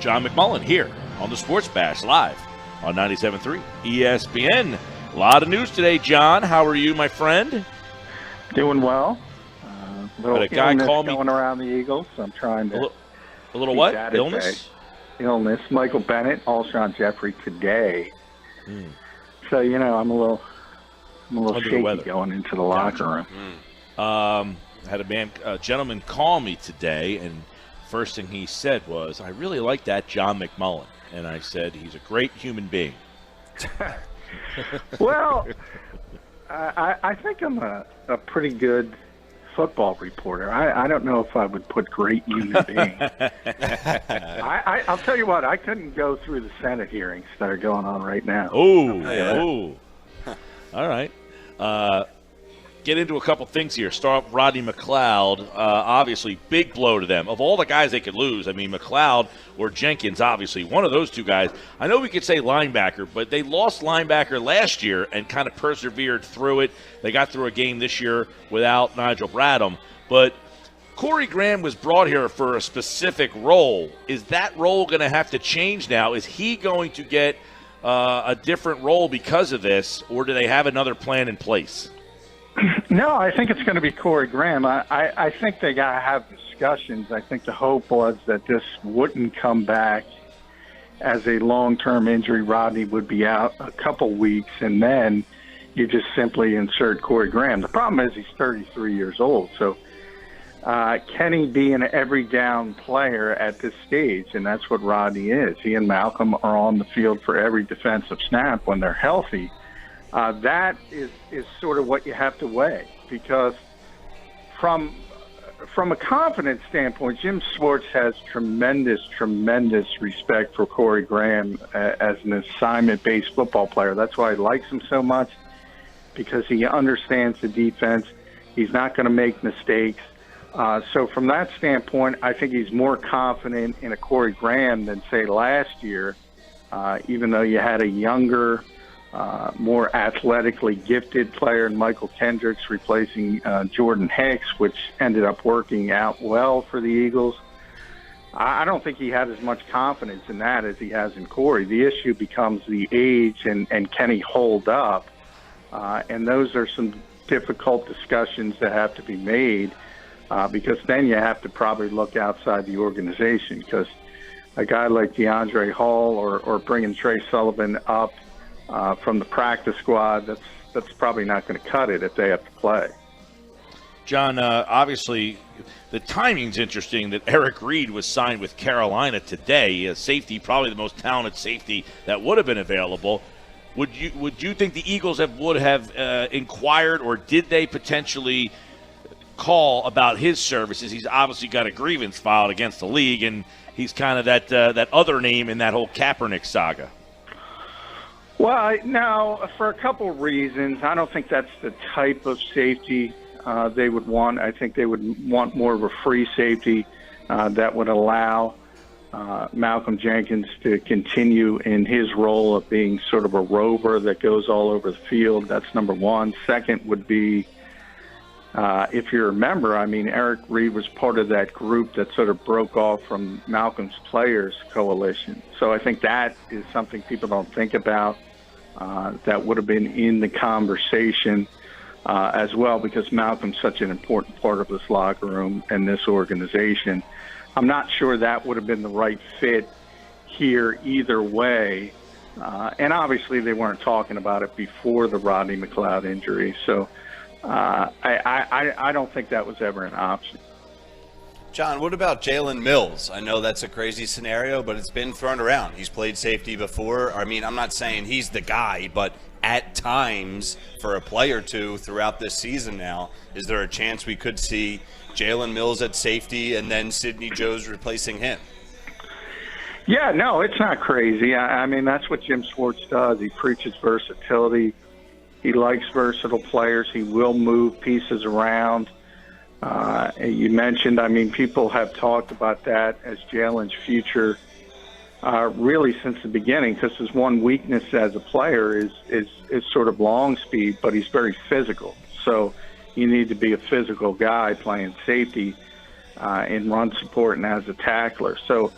John McMullen here on the Sports Bash live on 97.3 ESPN. A lot of news today, John. How are you, my friend? Doing well. Little a guy illness called me going around the Eagles. I'm trying to. A little what? Illness? Illness. Michael Bennett, Alshon Jeffrey today. So I'm a little shaky going into the locker room. Had a gentleman call me today, and first thing he said was, "I really like that John McMullen," and I said, "He's a great human being." Well, I think I'm a pretty good football reporter. I don't know if I would put great human being. I'll tell you what, I couldn't go through the Senate hearings that are going on right now. Oh. All right. Get into a couple things here. Start with Rodney McLeod. Obviously, big blow to them. Of all the guys they could lose, I mean, McLeod or Jenkins, obviously, one of those two guys. I know we could say linebacker, but they lost linebacker last year and kind of persevered through it. They got through a game this year without Nigel Bradham. But Corey Graham was brought here for a specific role. Is that role going to have to change now? Is he going to get a different role because of this, or do they have another plan in place? No, I think it's going to be Corey Graham. I think they got to have discussions. I think the hope was that this wouldn't come back as a long-term injury. Rodney would be out a couple weeks, and then you just simply insert Corey Graham. The problem is he's 33 years old, so can he be an every-down player at this stage? And that's what Rodney is. He and Malcolm are on the field for every defensive snap when they're healthy. That is sort of what you have to weigh, because from a confidence standpoint, Jim Schwartz has tremendous respect for Corey Graham as an assignment-based football player. That's why he likes him so much, because he understands the defense. He's not going to make mistakes. So from that standpoint, I think he's more confident in a Corey Graham than, say, last year, even though you had a younger, more athletically gifted player in Michael Kendricks replacing Jordan Hicks, which ended up working out well for the Eagles. I don't think he had as much confidence in that as he has in Corey. The issue becomes the age and can he hold up? And those are some difficult discussions that have to be made, because then you have to probably look outside the organization, because a guy like DeAndre Hall or bringing Trey Sullivan up from the practice squad, that's probably not going to cut it if they have to play. John, obviously the timing's interesting that Eric Reed was signed with Carolina today. Safety, probably the most talented safety that would have been available. Would you think the Eagles would have inquired, or did they potentially call about his services? He's obviously got a grievance filed against the league, and he's kind of that other name in that whole Kaepernick saga. Well, now, for a couple of reasons, I don't think that's the type of safety they would want. I think they would want more of a free safety that would allow Malcolm Jenkins to continue in his role of being sort of a rover that goes all over the field. That's number one. Second would be, if you remember, I mean, Eric Reed was part of that group that sort of broke off from Malcolm's Players Coalition. So I think that is something people don't think about. That would have been in the conversation as well, because Malcolm's such an important part of this locker room and this organization. I'm not sure that would have been the right fit here either way. And obviously they weren't talking about it before the Rodney McLeod injury. So I don't think that was ever an option. John, what about Jalen Mills? I know that's a crazy scenario, but it's been thrown around. He's played safety before. I mean, I'm not saying he's the guy, but at times for a play or two throughout this season now, is there a chance we could see Jalen Mills at safety and then Sidney Jones replacing him? Yeah, no, it's not crazy. I mean, that's what Jim Schwartz does. He preaches versatility. He likes versatile players. He will move pieces around. You mentioned, I mean, people have talked about that as Jalen's future really since the beginning, because his one weakness as a player is sort of long speed, but he's very physical. So you need to be a physical guy playing safety in run support and as a tackler. So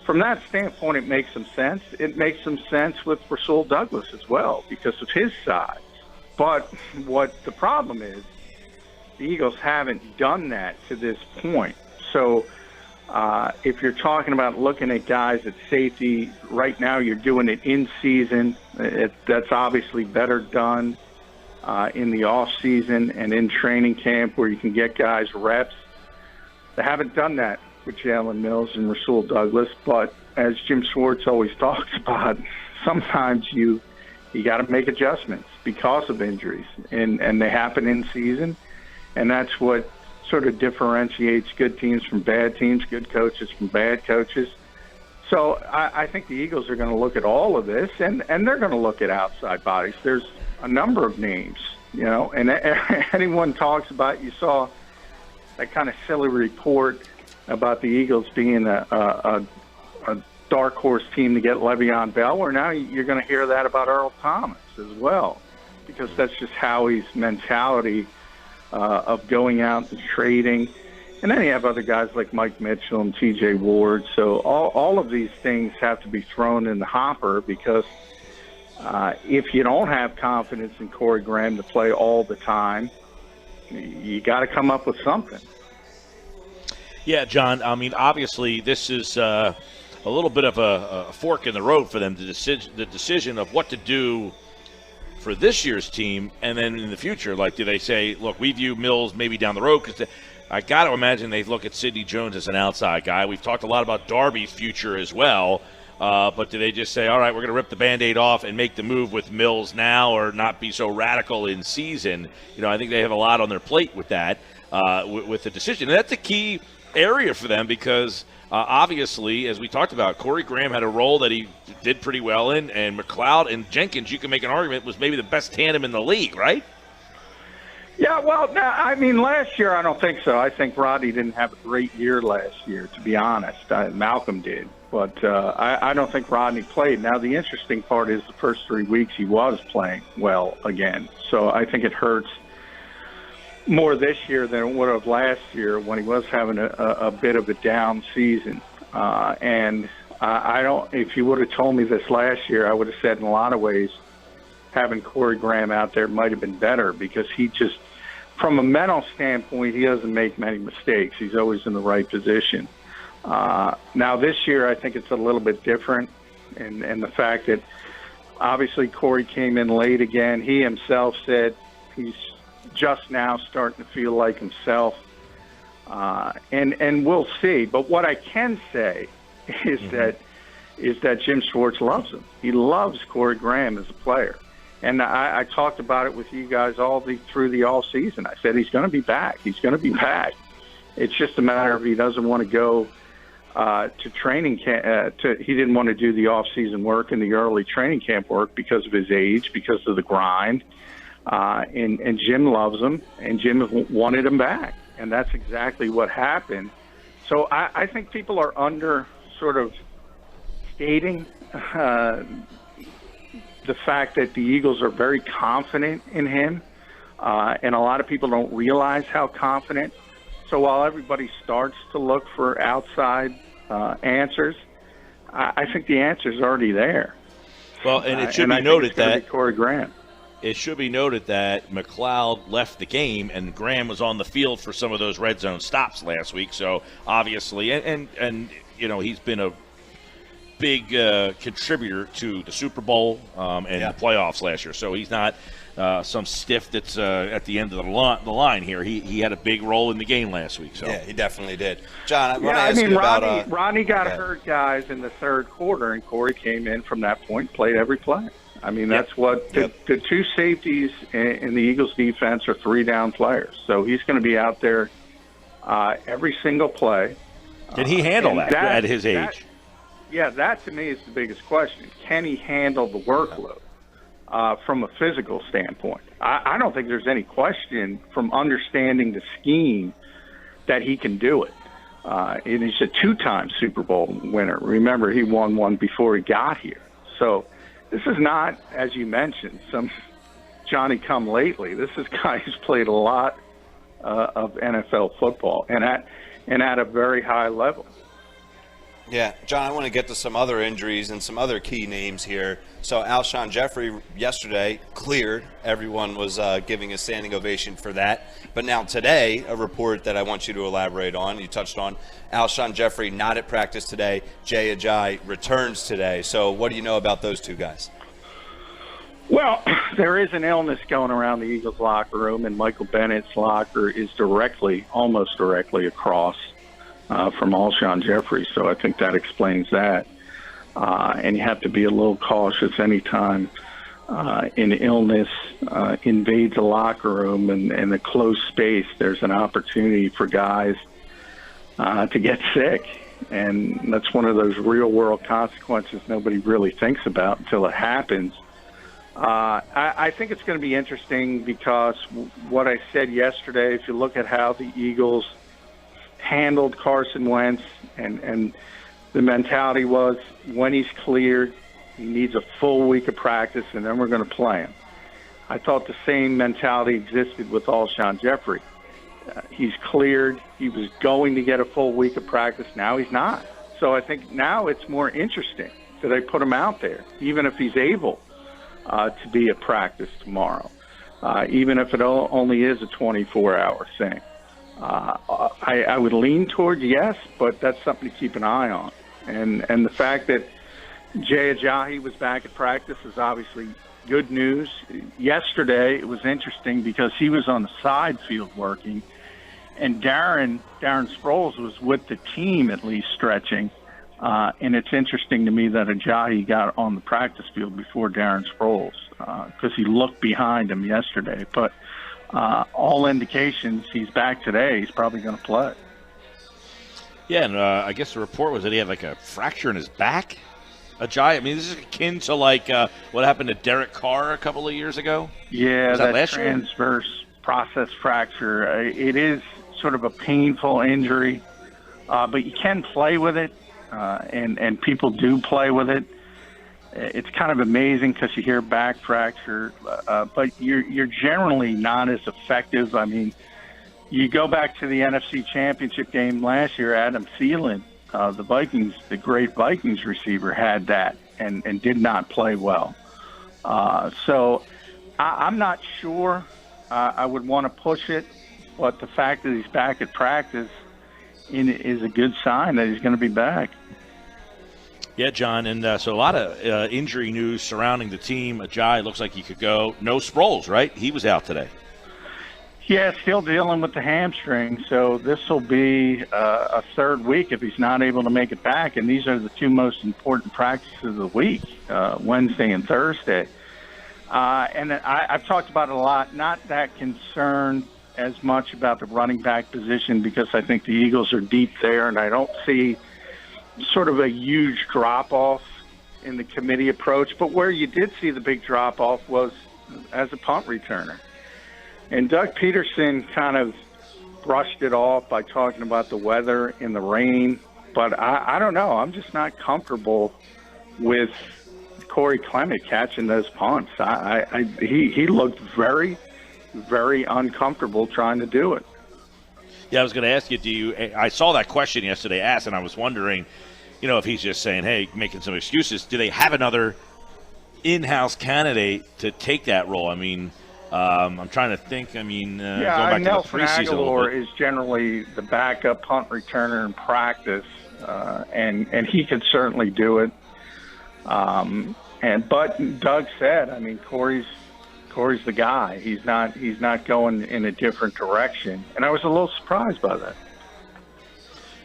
from that standpoint, it makes some sense. It makes some sense with Rasul Douglas as well because of his size. But what the problem is, the Eagles haven't done that to this point. So if you're talking about looking at guys at safety, right now you're doing it in season. That's obviously better done in the off season and in training camp where you can get guys reps. They haven't done that with Jalen Mills and Rasul Douglas, but as Jim Schwartz always talks about, sometimes you got to make adjustments because of injuries, and they happen in season, and that's what sort of differentiates good teams from bad teams, good coaches from bad coaches. So I think the Eagles are going to look at all of this, and they're going to look at outside bodies. There's a number of names, and anyone talks about, you saw that kind of silly report about the Eagles being a dark horse team to get Le'Veon Bell, where now you're going to hear that about Earl Thomas as well, because that's just Howie's mentality of going out and trading. And then you have other guys like Mike Mitchell and T.J. Ward. So all of these things have to be thrown in the hopper because if you don't have confidence in Corey Graham to play all the time, you got to come up with something. Yeah, John, I mean, obviously this is a little bit of a fork in the road for them, the decision of what to do for this year's team, and then in the future, like, do they say, look, we view Mills maybe down the road? Because I got to imagine they look at Sidney Jones as an outside guy. We've talked a lot about Darby's future as well, but do they just say, all right, we're going to rip the Band-Aid off and make the move with Mills now or not be so radical in season? I think they have a lot on their plate with that, with the decision. And that's a key area for them because obviously, as we talked about, Corey Graham had a role that he did pretty well in, and McLeod and Jenkins, you can make an argument, was maybe the best tandem in the league, right? Yeah, well, last year I don't think so. I think Rodney didn't have a great year last year, to be honest. Malcolm did, but I don't think Rodney played. Now, the interesting part is the first 3 weeks he was playing well again, so I think it hurts more this year than it would have last year when he was having a bit of a down season. And I don't. If you would have told me this last year, I would have said in a lot of ways having Corey Graham out there might have been better because he just, from a mental standpoint, he doesn't make many mistakes. He's always in the right position. Now this year, I think it's a little bit different, and the fact that obviously Corey came in late again. He himself said he's just now starting to feel like himself, and we'll see. But what I can say is that Jim Schwartz loves him. He loves Corey Graham as a player, and I talked about it with you guys through the all season. I said he's going to be back. He's going to be back. It's just a matter of he doesn't want to go to training camp. He didn't want to do the off season work and the early training camp work because of his age, because of the grind. And Jim loves him, and Jim wanted him back, and that's exactly what happened. So I think people are under sort of stating the fact that the Eagles are very confident in him, and a lot of people don't realize how confident. So while everybody starts to look for outside answers, I think the answer's already there. Well, and it should be noted that Corey Graham. It should be noted that McLeod left the game and Graham was on the field for some of those red zone stops last week. So obviously, and he's been a big contributor to the Super Bowl and the playoffs last year. So he's not some stiff that's at the end of the line here. He had a big role in the game last week. So yeah, he definitely did. John, I want to ask you about Rodney got hurt, guys, in the third quarter, and Corey came in from that point, played every play. I mean, that's what the two safeties in the Eagles defense are 3-down players. So he's going to be out there every single play. Can he handle that at his age? That to me is the biggest question. Can he handle the workload from a physical standpoint? I don't think there's any question from understanding the scheme that he can do it. And he's a 2-time Super Bowl winner. Remember, he won one before he got here. So this is not, as you mentioned, some Johnny-come-lately. This is a guy who's played a lot of NFL football and at a very high level. Yeah, John, I want to get to some other injuries and some other key names here. So Alshon Jeffrey yesterday cleared. Everyone was giving a standing ovation for that. But now today, a report that I want you to elaborate on, you touched on, Alshon Jeffrey not at practice today. Jay Ajayi returns today. So what do you know about those two guys? Well, there is an illness going around the Eagles locker room, and Michael Bennett's locker is almost directly across from Alshon Jeffrey, so I think that explains that. And you have to be a little cautious anytime an illness invades a locker room and a closed space. There's an opportunity for guys to get sick, and that's one of those real-world consequences nobody really thinks about until it happens. I think it's going to be interesting because what I said yesterday, if you look at how the Eagles handled Carson Wentz, and the mentality was when he's cleared, he needs a full week of practice, and then we're going to play him. I thought the same mentality existed with Alshon Jeffrey. He's cleared. He was going to get a full week of practice. Now he's not. So I think now it's more interesting that they put him out there, even if he's able to be at practice tomorrow, even if it only is a 24-hour thing. I would lean toward yes, but that's something to keep an eye on. And the fact that Jay Ajayi was back at practice is obviously good news. Yesterday, it was interesting because he was on the side field working, and Darren Sproles was with the team at least stretching. And it's interesting to me that Ajayi got on the practice field before Darren Sproles because he looked behind him yesterday. But all indications he's back today. He's probably going to play. Yeah, and I guess the report was that he had like a fracture in his back. Ajayi, I mean, this is akin to like what happened to Derek Carr a couple of years ago. Yeah, was that that transverse process fracture. It is sort of a painful injury, but you can play with it, and people do play with it. It's kind of amazing because you hear back fracture, but you're generally not as effective. I mean, you go back to the NFC Championship game last year, Adam Thielen, the great Vikings receiver, had that and did not play well. So I'm not sure I would want to push it, but the fact that he's back at practice is a good sign that he's going to be back. Yeah, John, and so a lot of injury news surrounding the team. Ajayi looks like he could go. No Sproles, right? He was out today. Yeah, still dealing with the hamstring, so this will be a third week if he's not able to make it back, and these are the two most important practices of the week, Wednesday and Thursday. And I've talked about it a lot, not that concerned as much about the running back position because I think the Eagles are deep there, and I don't see sort of a huge drop-off in the committee approach. But where you did see the big drop-off was as a punt returner. And Doug Peterson kind of brushed it off by talking about the weather and the rain. But I don't know. I'm just not comfortable with Corey Clement catching those punts. He looked very, very uncomfortable trying to do it. Yeah, I was going to ask you, I saw that question yesterday asked, and I was wondering, if he's just saying, hey, making some excuses. Do they have another in-house candidate to take that role? I mean, I'm trying to think. Going back Nelson to the preseason Aguilar is generally the backup punt returner in practice, and he could certainly do it. But Doug said, I mean, Corey's the guy. He's not going in a different direction, and I was a little surprised by that.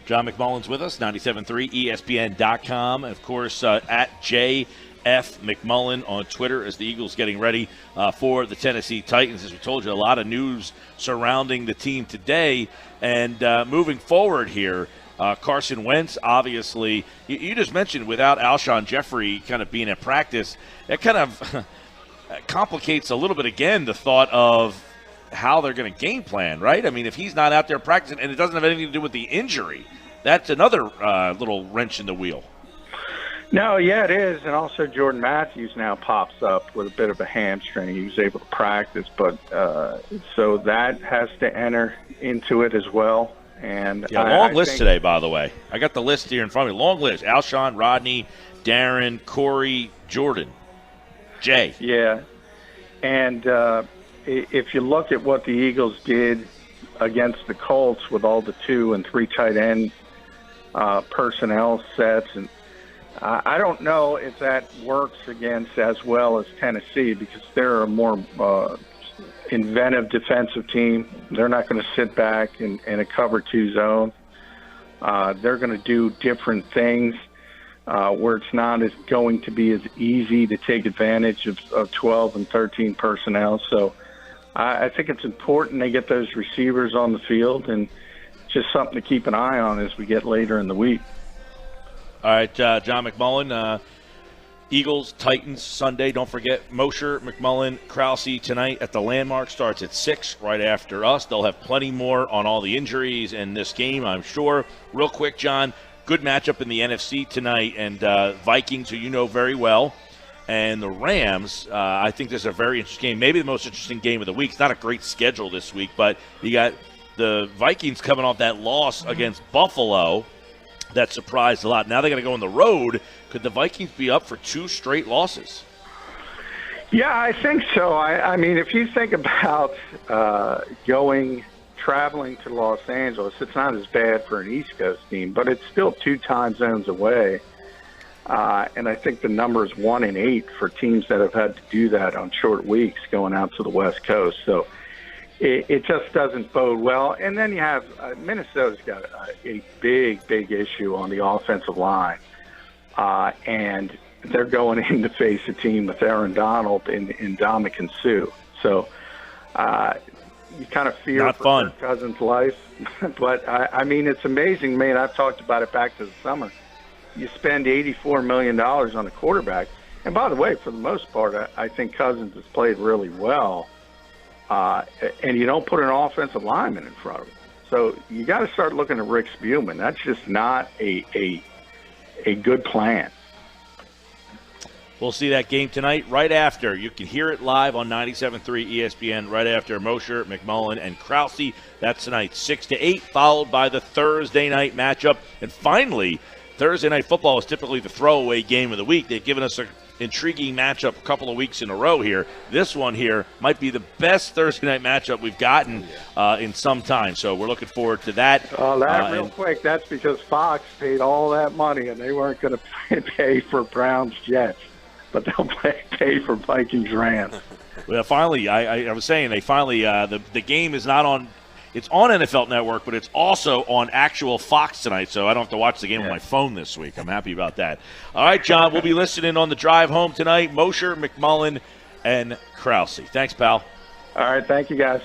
John McMullen's with us, 97.3 ESPN.com, and of course at JF McMullen on Twitter as the Eagles getting ready for the Tennessee Titans. As we told you, a lot of news surrounding the team today, and moving forward here. Carson Wentz, obviously, you just mentioned without Alshon Jeffrey kind of being at practice, that kind of complicates a little bit again the thought of how they're going to game plan, right? I mean, if he's not out there practicing and it doesn't have anything to do with the injury, that's another little wrench in the wheel. No, yeah, it is. And also Jordan Matthews now pops up with a bit of a hamstring. He was able to practice, but so that has to enter into it as well. And Yeah, long list today, by the way. I got the list here in front of me. Long list. Alshon, Rodney, Darren, Corey, Jordan, Jay. Yeah. And if you look at what the Eagles did against the Colts with all the 2 and 3 tight end personnel sets, and I don't know if that works against as well as Tennessee, because they're a more inventive defensive team. They're not going to sit back in a cover 2 zone. They're going to do different things where it's not going to be as easy to take advantage of 12 and 13 personnel. So I think it's important they get those receivers on the field, and just something to keep an eye on as we get later in the week. All right, John McMullen, Eagles, Titans, Sunday. Don't forget, Mosher, McMullen, Krause tonight at the Landmark. Starts at 6 right after us. They'll have plenty more on all the injuries in this game, I'm sure. Real quick, John, good matchup in the NFC tonight, and Vikings, who you know very well, and the Rams. I think this is a very interesting game, maybe the most interesting game of the week. It's not a great schedule this week, but you got the Vikings coming off that loss against Buffalo. That surprised a lot. Now they're going to go on the road. Could the Vikings be up for 2 straight losses? Yeah, I think so. I mean, if you think about traveling to Los Angeles, it's not as bad for an East Coast team, but it's still 2 time zones away. And I think the number is 1 in 8 for teams that have had to do that on short weeks going out to the West Coast. So it just doesn't bode well. And then you have Minnesota's got a big issue on the offensive line. And they're going in to face a team with Aaron Donald and Ndamukong Suh. So you kind of fear Not for fun. Kirk Cousins' life. But, I mean, it's amazing, man. I've talked about it back to the summer. You spend $84 million on a quarterback. And by the way, for the most part, I think Cousins has played really well. And you don't put an offensive lineman in front of him. So you got to start looking at Rick Spielman. That's just not a good plan. We'll see that game tonight right after. You can hear it live on 97.3 ESPN right after Mosher, McMullen, and Krause. That's tonight, 6 to 8, followed by the Thursday night matchup. And finally, Thursday night football is typically the throwaway game of the week. They've given us an intriguing matchup a couple of weeks in a row here. This one here might be the best Thursday night matchup we've gotten in some time. So we're looking forward to that. Real quick, that's because Fox paid all that money, and they weren't going to pay for Browns-Jets. But they'll pay for Vikings-Rams. Well, finally, I was saying they finally the game is not on. It's on NFL Network, but it's also on actual Fox tonight, so I don't have to watch the game on my phone this week. I'm happy about that. All right, John, we'll be listening on the drive home tonight. Mosher, McMullen, and Krause. Thanks, pal. All right, thank you, guys.